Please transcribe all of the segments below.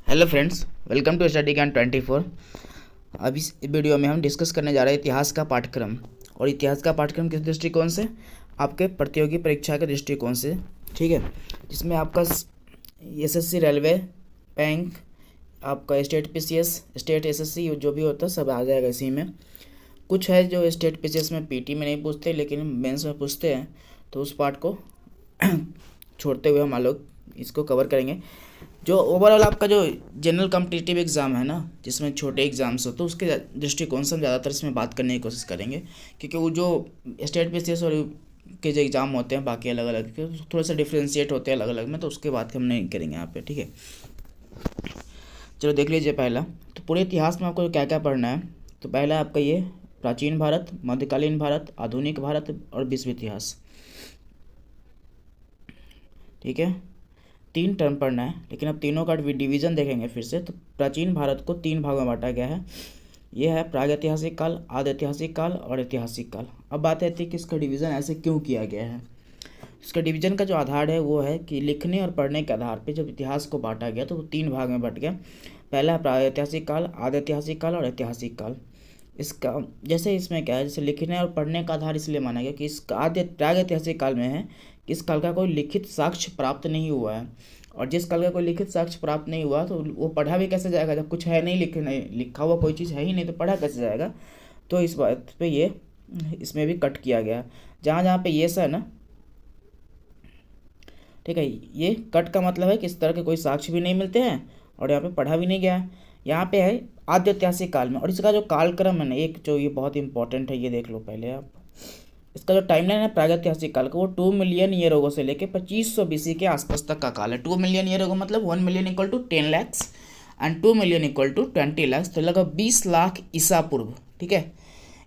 Hello friends, welcome to study can 24। अब इस video में हम डिस्कस करने जा रहे हैं इतिहास का पाठ्यक्रम। और इतिहास का पाठ्यक्रम किस दृष्टिकोण से? आपके प्रतियोगी परीक्षा के दृष्टिकोण से, ठीक है। जिसमें आपका एसएससी, रेलवे, बैंक, आपका स्टेट पीसीएस, स्टेट एसएससी जो भी होता है सब आ जाएगा इसी में। कुछ है जो स्टेट पीसीएस में पीटी में नहीं पूछते लेकिन मेंस में पूछते हैं, तो उस पार्ट को छोड़ते हुए हम लोग इसको कवर करेंगे। जो ओवरऑल आपका जो जनरल कॉम्पिटिटिव एग्ज़ाम है ना, जिसमें छोटे एग्ज़ाम्स हो, तो उसके दृष्टिकोण से हम ज़्यादातर इसमें बात करने की कोशिश करेंगे। क्योंकि वो जो स्टेट पीसीएस और के जो एग्ज़ाम होते हैं बाकी अलग अलग के थोड़ा सा डिफ्रेंशिएट होते हैं अलग अलग में, तो उसके बात हम नहीं करेंगे यहाँ पे, ठीक है। चलो देख लीजिए। पहला तो पूरे इतिहास में आपको क्या क्या पढ़ना है। तो पहला आपका ये प्राचीन भारत, मध्यकालीन भारत, आधुनिक भारत और विश्व इतिहास, ठीक है। 3 टर्म पढ़ना है, लेकिन अब तीनों का डिवीज़न देखेंगे फिर से। तो प्राचीन भारत को 3 भागों में बांटा गया है। यह है प्रागैतिहासिक काल, आदि ऐतिहासिक काल और ऐतिहासिक काल। अब बात आती है कि इसका डिवीज़न ऐसे क्यों किया गया है। इसका डिवीज़न का जो आधार है वो है कि लिखने और पढ़ने के आधार पर जब इतिहास को बांटा गया तो वो 3 भाग में बट गया। पहला है प्रागैतिहासिक काल, आदि ऐतिहासिक काल और ऐतिहासिक काल। इसका जैसे इसमें क्या है, जैसे लिखने और पढ़ने का आधार इसलिए माना गया कि इस प्रागैतिहासिक काल में है कि इस काल का कोई लिखित साक्ष्य प्राप्त नहीं हुआ है। और जिस काल का कोई लिखित साक्ष्य प्राप्त नहीं हुआ तो वो पढ़ा भी कैसे जाएगा, जब कुछ है नहीं, लिखा हुआ कोई चीज़ है ही नहीं तो पढ़ा कैसे जाएगा। तो इस बात पे ये इसमें भी कट किया गया। जहाँ जहाँ पे ये सा है ना, ठीक है, ये कट का मतलब है कि इस तरह के कोई साक्ष्य भी नहीं मिलते हैं और यहाँ पे पढ़ा भी नहीं गया है। यहाँ पे है आद्य ऐतिहासिक काल में। और इसका जो कालक्रम है ना, एक जो ये बहुत इंपॉर्टेंट है, ये देख लो पहले आप। इसका जो टाइमलाइन है प्रागैतिहासिक काल का, वो 2 मिलियन ईयर होगो से लेके 2500 बीसी के आसपास तक का काल है। 2 मिलियन ईयर होगो मतलब 1 million equal to 10 lakh and 2 million equal to 20 lakh, तो लगभग 20 लाख ईसा पूर्व, ठीक है।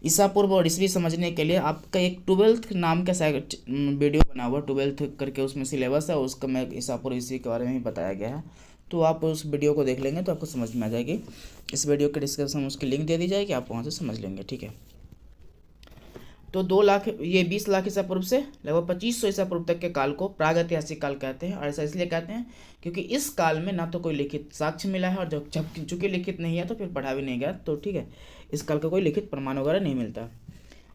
ईसा पूर्व और ईस्वी समझने के लिए आपका एक 12th नाम का वीडियो बना हुआ, 12th करके उसमें सिलेबस है, उसका मैं ईसा पूर्व ईस्वी के बारे में ही बताया गया है। तो आप उस वीडियो को देख लेंगे तो आपको समझ में आ जाएगी। इस वीडियो के डिस्क्रिप्शन में उसकी लिंक दे दी जाएगी, आप वहाँ से समझ लेंगे, ठीक है। तो 2 लाख, ये 20 लाख ईसा पूर्व से लगभग 2500 ईसा पूर्व तक के काल को प्रागैतिहासिक काल कहते हैं। और ऐसा इसलिए कहते हैं क्योंकि इस काल में ना तो कोई लिखित साक्ष्य मिला है, और जब चूंकि लिखित नहीं है तो फिर पढ़ा भी नहीं गया, तो ठीक है, इस काल का कोई लिखित प्रमाण वगैरह नहीं मिलता।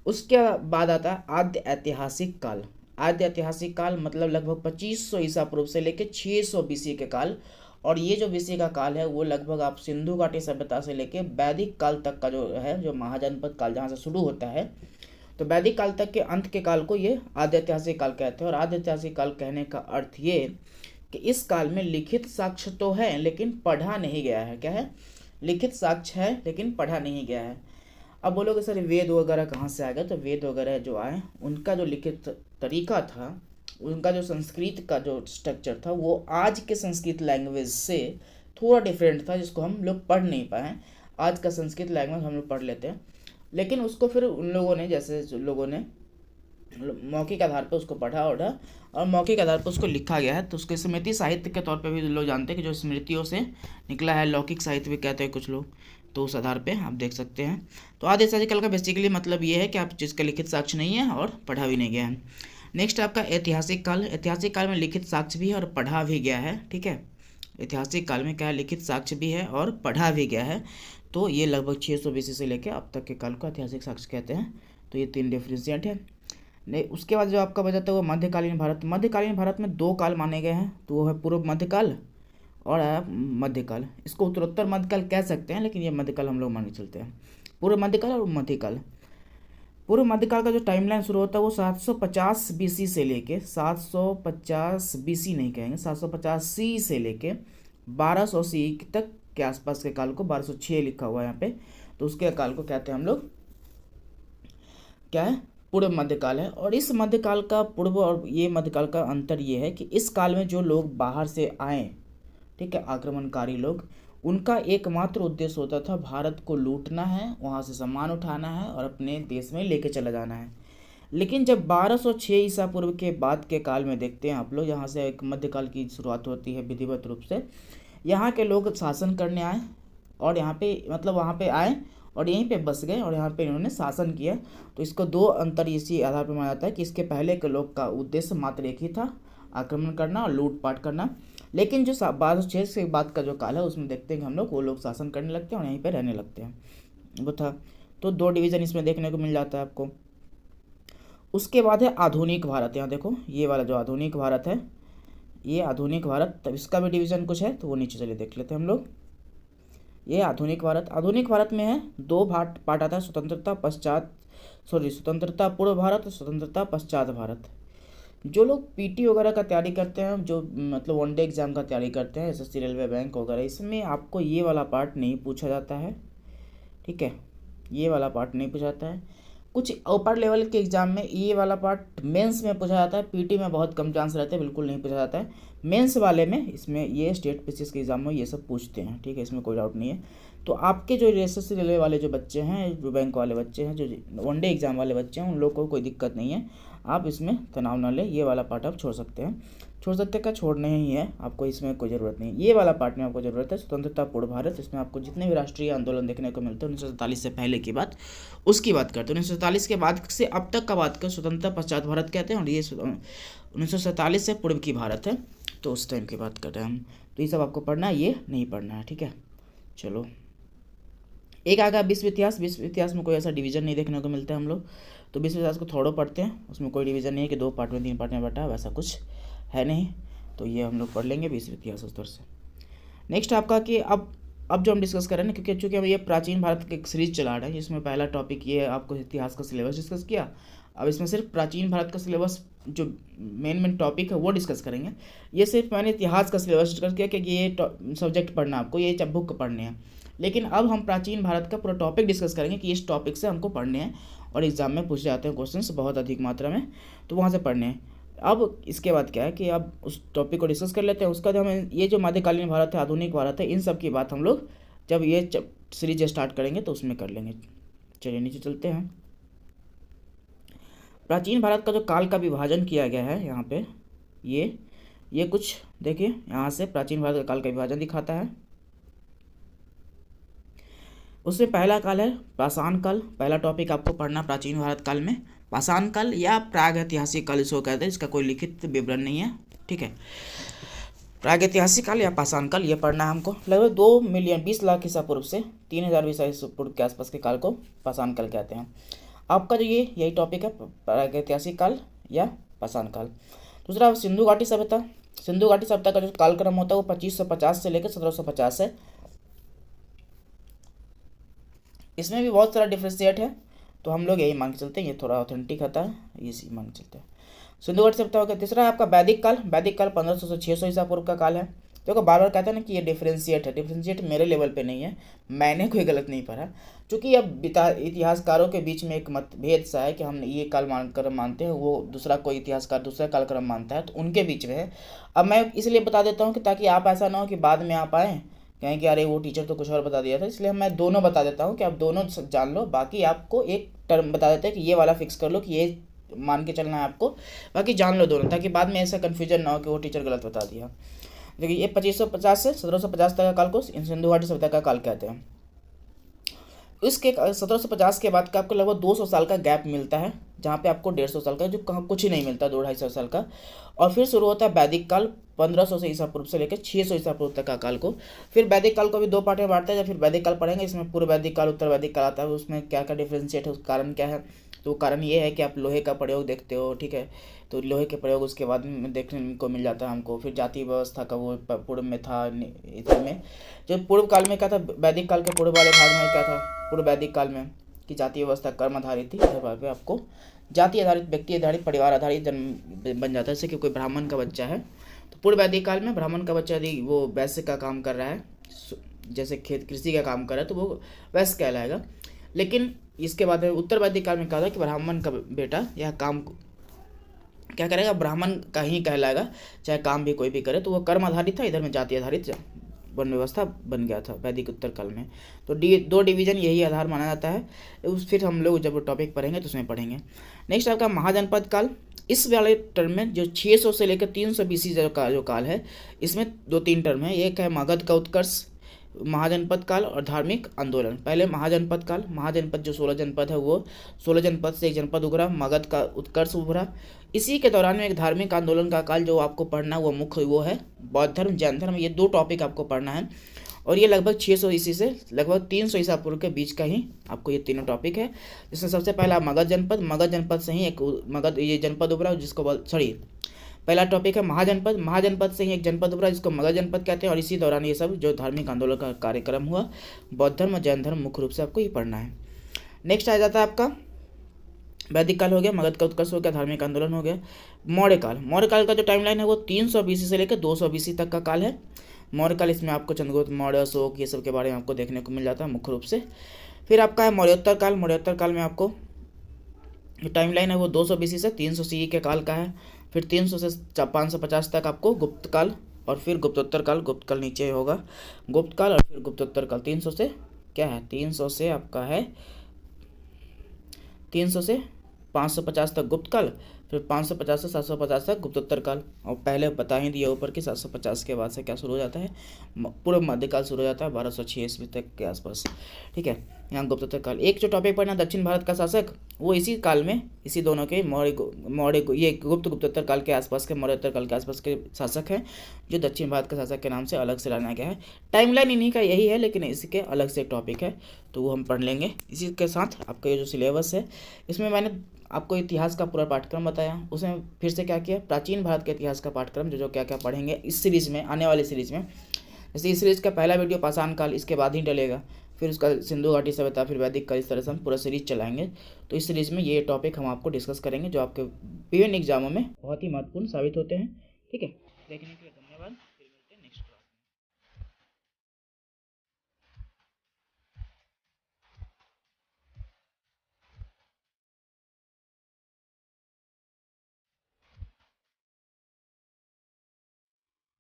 उसके बाद आता है आद्य ऐतिहासिक काल। आद्य ऐतिहासिक काल मतलब लगभग 2500 ईसा पूर्व से लेकर 600 बीसी के काल। और ये जो बीसी का काल है वो लगभग आप सिंधु घाटी सभ्यता से लेकर वैदिक काल तक का जो है, जो महाजनपद काल जहाँ से शुरू होता है, तो वैदिक काल तक के अंत के काल को ये आद्य ऐतिहासिक काल कहते हैं। और आद्य ऐतिहासिक काल कहने का अर्थ ये कि इस काल में लिखित साक्ष्य तो है लेकिन पढ़ा नहीं गया है। क्या है? लिखित साक्ष्य है लेकिन पढ़ा नहीं गया है। अब बोलोगे सर वेद वगैरह कहाँ से आ गया? तो वेद वगैरह जो आए उनका जो लिखित तरीका था, उनका जो संस्कृत का जो स्ट्रक्चर था, वो आज के संस्कृत लैंग्वेज से थोड़ा डिफरेंट था, जिसको हम लोग पढ़ नहीं पाए। आज का संस्कृत लैंग्वेज हम लोग पढ़ लेते हैं, लेकिन उसको फिर उन लोगों ने, जैसे जो लोगों ने मौखिक आधार पर उसको पढ़ा ओढ़ा और मौखिक आधार पर उसको लिखा गया है। तो उसके स्मृति साहित्य के तौर पे भी लोग जानते हैं कि जो स्मृतियों से निकला है, लौकिक साहित्य भी कहते हैं कुछ लोग, तो उस आधार पे आप देख सकते हैं। तो आद्य ऐतिहासिक काल का बेसिकली मतलब ये है कि आप जिसका लिखित साक्ष्य नहीं है और पढ़ा भी नहीं गया है। नेक्स्ट आपका ऐतिहासिक काल। ऐतिहासिक काल में लिखित साक्ष्य भी है और पढ़ा भी गया है, ठीक है। ऐतिहासिक काल में क्या है, लिखित साक्ष्य भी है और पढ़ा भी गया है। तो ये लगभग 600 बीसी से लेकर अब तक के काल को ऐतिहासिक साक्ष्य कहते हैं। तो ये 3 डिफरेंशिएट है। नहीं, उसके बाद जो आपका बचाता है वो मध्यकालीन भारत। मध्यकालीन भारत में 2 काल माने गए हैं, तो वो है पूर्व मध्यकाल और मध्यकाल। इसको उत्तरोत्तर मध्यकाल कह सकते हैं, लेकिन ये मध्यकाल हम लोग मान के चलते हैं। पूर्व मध्यकाल और मध्यकाल। पूर्व मध्यकाल का जो टाइमलाइन शुरू होता है वो 750 बीसी से लेके 750 बीसी नहीं कहेंगे, 750 सी से लेके 1200 सी तक के आसपास के काल को, 1206 लिखा हुआ है यहाँ पे, तो उसके काल को कहते हैं हम लोग, क्या है, पूर्व मध्यकाल है। और इस मध्यकाल का पूर्व और ये मध्यकाल का अंतर ये है कि इस काल में जो लोग बाहर से आए, ठीक है, आक्रमणकारी लोग, उनका एकमात्र उद्देश्य होता था भारत को लूटना है, वहाँ से सामान उठाना है और अपने देश में लेके चला जाना है। लेकिन जब 1206 ईसा पूर्व के बाद के काल में देखते हैं आप लोग, यहाँ से एक मध्यकाल की शुरुआत होती है विधिवत रूप से, यहाँ के लोग शासन करने आए और यहाँ पे मतलब वहाँ पे आए और यहीं पे बस गए और यहाँ पे इन्होंने शासन किया। तो इसको 2 अंतर इसी आधार पर माना जाता है कि इसके पहले के लोग का उद्देश्य मात्र एक ही था, आक्रमण करना और लूटपाट करना। लेकिन जो 1206 के बाद का जो काल है उसमें देखते हैं कि हम लोग वो लोग शासन करने लगते हैं और यहीं पर रहने लगते हैं, वो था। तो 2 डिवीज़न इसमें देखने को मिल जाता है आपको। उसके बाद है आधुनिक भारत। यहाँ देखो ये वाला जो आधुनिक भारत है, ये आधुनिक भारत, तब इसका भी डिवीज़न कुछ है तो वो नीचे चलिए देख लेते हैं हम लोग। ये आधुनिक भारत, आधुनिक भारत में है 2 पार्ट आता है, स्वतंत्रता पूर्व भारत और स्वतंत्रता पश्चात भारत। जो लोग पीटी वगैरह का तैयारी करते हैं, जो मतलब वनडे एग्जाम का तैयारी करते हैं, एसएससी रेलवे बैंक वगैरह, इसमें आपको ये वाला पार्ट नहीं पूछा जाता है, ठीक है, ये वाला पार्ट नहीं पूछा जाता है। कुछ ऊपर लेवल के एग्जाम में ये वाला पार्ट मेंस में पूछा जाता है, पीटी में बहुत कम चांस रहते हैं, बिल्कुल नहीं पूछा जाता है। मेंस वाले में इसमें ये स्टेट पीसीएस के एग्जाम में ये सब पूछते हैं, ठीक है, इसमें कोई डाउट नहीं है। तो आपके जो एसएससी रेलवे वाले जो बच्चे हैं, जो बैंक वाले बच्चे हैं, जो वनडे एग्जाम वाले बच्चे हैं, उन लोगों को कोई दिक्कत नहीं है, आप इसमें तनाव ना ले, ये वाला पार्ट आप छोड़ सकते हैं। क्या छोड़ना ही है, आपको इसमें कोई ज़रूरत नहीं है। ये वाला पार्ट में आपको ज़रूरत है स्वतंत्रता पूर्व भारत, इसमें आपको जितने भी राष्ट्रीय आंदोलन देखने को मिलते हैं 1947 से पहले की बात, उसकी बात करते हैं। 1947 के बाद से अब तक का बात कर स्वतंत्रता पश्चात भारत कहते हैं, और ये 1947 से पूर्व की भारत है, तो उस टाइम की बात कर रहे हैं हम। तो ये सब आपको पढ़ना है, ये नहीं पढ़ना है, ठीक है। चलो एक आ गया विश्व इतिहास। विश्व इतिहास में कोई ऐसा डिवीज़न नहीं देखने को मिलता है हम लोग, तो विश्व इतिहास को थोड़ा पढ़ते हैं, उसमें कोई डिवीज़न नहीं है कि 2 पार्ट में 3 पार्ट में बटा, वैसा कुछ है नहीं, तो ये हम लोग पढ़ लेंगे विश्व इतिहास उस तरह से। नेक्स्ट आपका कि अब जो हम डिस्कस कर रहे हैं ना, क्योंकि चूँकि हम ये प्राचीन भारत की एक सीरीज चला रहे हैं, जिसमें पहला टॉपिक ये है, आपको इतिहास का सिलेबस डिस्कस किया। अब इसमें सिर्फ प्राचीन भारत का सिलेबस जो मेन टॉपिक है वो डिस्कस करेंगे। ये सिर्फ मैंने इतिहास का सिलेबस डिस्कस किया कि ये सब्जेक्ट पढ़ना आपको, ये बुक पढ़ने हैं, लेकिन अब हम प्राचीन भारत का पूरा टॉपिक डिस्कस करेंगे कि इस टॉपिक से हमको पढ़ने हैं, और एग्जाम में पूछे जाते हैं क्वेश्चंस बहुत अधिक मात्रा में, तो वहाँ से पढ़ने हैं। अब इसके बाद क्या है कि अब उस टॉपिक को डिस्कस कर लेते हैं। उसका जो हमें ये जो मध्यकालीन भारत है, आधुनिक भारत है, इन सब की बात हम लोग जब ये सीरीज स्टार्ट करेंगे तो उसमें कर लेंगे। चलिए नीचे चलते हैं। प्राचीन भारत का जो काल का विभाजन किया गया है यहाँ पे, ये कुछ देखिए, यहाँ से प्राचीन भारत का काल का विभाजन दिखाता है। उसमें पहला काल है पाषाण काल। पहला टॉपिक आपको पढ़ना प्राचीन भारत काल में पाषाण काल या प्रागैतिहासिक काल इसको कहते हैं, इसका कोई लिखित विवरण नहीं है, ठीक है। प्रागैतिहासिक काल या पाषाण काल ये पढ़ना है हमको। लगभग 2 मिलियन 20 लाख ईसा पूर्व से 3000 ईसा पूर्व के आसपास के काल को पाषाण काल कहते हैं। आपका जो यही टॉपिक है, प्रागैतिहासिक काल या पाषाण काल। दूसरा सिंधु घाटी सभ्यता। सिंधु घाटी सभ्यता का जो कालक्रम होता है वो 2550 से लेकर 1750 है। इसमें भी बहुत सारा डिफ्रेंशिएट है, तो हम लोग यही मान के चलते हैं, ये थोड़ा ऑथेंटिक आता है, ये मान के चलते हैं। सिंधु घाटी सभ्यता हो गया। तीसरा है आपका वैदिक काल। वैदिक काल 1500 से 600 ईसा पूर्व का काल है। देखो बार बार कहते हैं ना कि ये डिफ्रेंशिएट है, डिफ्रेंशिएट मेरे लेवल पे नहीं है, मैंने कोई गलत नहीं पढ़ा, क्योंकि अब इतिहासकारों के बीच में एक मतभेद सा है कि हम ये काल क्रम मानते हैं, वो दूसरा कोई इतिहासकार दूसरा कालक्रम मानता है, तो उनके बीच में है। अब मैं इसलिए बता देता हूँ कि ताकि आप ऐसा ना हो कि बाद में आप आएँ कहें कि अरे वो टीचर तो कुछ और बता दिया था, इसलिए मैं दोनों बता देता हूँ कि आप दोनों जान लो। बाकी आपको एक टर्म बता देते हैं कि ये वाला फिक्स कर लो कि ये मान के चलना है आपको, बाकी जान लो दोनों, ताकि बाद में ऐसा कन्फ्यूजन ना हो कि वो टीचर गलत बता दिया। देखिए ये 2550 से 1750 तक का काल को सिंधु घाटी सभ्यता का काल कहते हैं। इसके 1750 के बाद का आपको लगभग 200 साल का गैप मिलता है, जहाँ पे आपको 150 साल का जो कहाँ कुछ ही नहीं मिलता, 200-250 साल का। और फिर शुरू होता है वैदिक काल 1500 से ईसा पूर्व से लेकर 600 ईसा पूर्व तक का काल को। फिर वैदिक काल को भी 2 पार्ट में बांटता है। जब फिर वैदिक काल पढ़ेंगे, इसमें पूर्व वैदिक काल उत्तर वैदिक काल आता है, उसमें क्या क्या डिफ्रेंशिएट है, उसका कारण क्या है। तो कारण ये है कि आप लोहे का प्रयोग देखते हो, ठीक है, तो लोहे के प्रयोग उसके बाद में देखने को मिल जाता है हमको। फिर जाति व्यवस्था का वो पूर्व में था, इसमें जो पूर्व काल में क्या था, वैदिक काल के पूर्व वाले भाग में क्या था, पूर्व वैदिक काल में कि जाति व्यवस्था कर्म आधारित थी, इधर पे आपको जाति आधारित, व्यक्ति आधारित, परिवार आधारित जन्म बन जाता है। जैसे कि कोई ब्राह्मण का बच्चा है तो पूर्व वैदिक काल में ब्राह्मण का बच्चा यदि वो वैश्य का काम कर रहा है, जैसे खेत कृषि का काम कर रहा है, तो वो वैश्य कहलाएगा। लेकिन इसके बाद उत्तर वैदिक काल में कहा था कि ब्राह्मण का बेटा यह काम क्या करेगा, ब्राह्मण का ही कहलाएगा, चाहे काम भी कोई भी करे, तो वो कर्म आधारित था, इधर में जाति आधारित वन व्यवस्था बन गया था वैदिक उत्तर काल में। तो 2 डिवीजन यही आधार माना जाता है। फिर हम लोग जब टॉपिक पढ़ेंगे तो उसमें पढ़ेंगे। नेक्स्ट आपका महाजनपद काल। इस वाले टर्म में जो 600 से लेकर 300 BC का जो काल है, इसमें 2-3 टर्म है। एक है मगध का उत्कर्ष, महाजनपद काल और धार्मिक आंदोलन। पहले महाजनपद काल, महाजनपद जो 16 जनपद है वो 16 जनपद से एक जनपद उभरा, मगध का उत्कर्ष उभरा। इसी के दौरान में एक धार्मिक आंदोलन का काल जो आपको पढ़ना वो मुख्य वो है बौद्ध धर्म, जैन धर्म। ये 2 टॉपिक आपको पढ़ना है और ये लगभग 600 ईस्वी से लगभग 300 ईसा पूर्व के बीच का ही आपको ये तीनों टॉपिक है। जिसमें सबसे पहला मगध जनपद, मगध जनपद से ही एक मगध ये जनपद उभरा जिसको पहला टॉपिक है महाजनपद, महाजनपद से ही एक जनपद उभरा जिसको मगध जनपद कहते हैं। और इसी दौरान ये सब जो धार्मिक आंदोलन का कार्यक्रम हुआ, बौद्ध धर्म और जैन धर्म मुख्य रूप से आपको ये पढ़ना है। नेक्स्ट आ जाता है आपका वैदिक काल हो गया, मगध का उत्कर्ष हो गया, धार्मिक आंदोलन हो गया। मौर्य काल, मौर्य काल का जो टाइमलाइन है वो 300 BC से लेकर 200 BC तक का काल है मौर्य काल। इसमें आपको चंद्रगुप्त मौर्य, अशोक ये सब के बारे में आपको देखने को मिल जाता है मुख्य रूप से। फिर आपका है मौर्योत्तर काल, मौर्योत्तर काल में आपको टाइमलाइन है वो 200 BC से 300 CE के काल का है। फिर 300 से 550 तक आपको गुप्त काल और फिर गुप्तोत्तर काल, गुप्त काल नीचे होगा, गुप्त काल और फिर गुप्तोत्तर काल। 300 से क्या है, 300 से आपका है 300 से 550 तक गुप्त काल, फिर 550 से 750 तक गुप्तोत्तर काल। और पहले बता ही दिया ऊपर कि 750 के बाद से क्या शुरू हो जाता है, पूर्व मध्यकाल शुरू हो जाता है 1206 ईस्वी तक के आसपास। ठीक है, यहाँ गुप्तोत्तर काल। एक जो टॉपिक पढ़ना दक्षिण भारत का शासक, वो इसी काल में इसी दोनों के मौर्य ये गुप्तोत्तर काल के आसपास के मौर्योत्तर काल के आसपास के शासक हैं जो दक्षिण भारत के शासक के नाम से अलग से लाना गया है। टाइमलाइन इन्हीं का यही है लेकिन इसके अलग से एक टॉपिक है तो वो हम पढ़ लेंगे। इसी के साथ आपका ये जो सिलेबस है इसमें मैंने आपको इतिहास का पूरा पाठ्यक्रम बताया, उसमें फिर से क्या किया, प्राचीन भारत के इतिहास का पाठ्यक्रम जो क्या क्या पढ़ेंगे इस सीरीज़ में, आने वाली सीरीज़ में। जैसे इस सीरीज़ का पहला वीडियो पाषाण काल इसके बाद ही डलेगा, फिर उसका सिंधु घाटी सभ्यता, फिर वैदिक काल, इस तरह से हम पूरा सीरीज चलाएंगे। तो इस सीरीज़ में ये टॉपिक हम आपको डिस्कस करेंगे जो आपके विभिन्न एग्जामों में बहुत ही महत्वपूर्ण साबित होते हैं। ठीक है, देखने के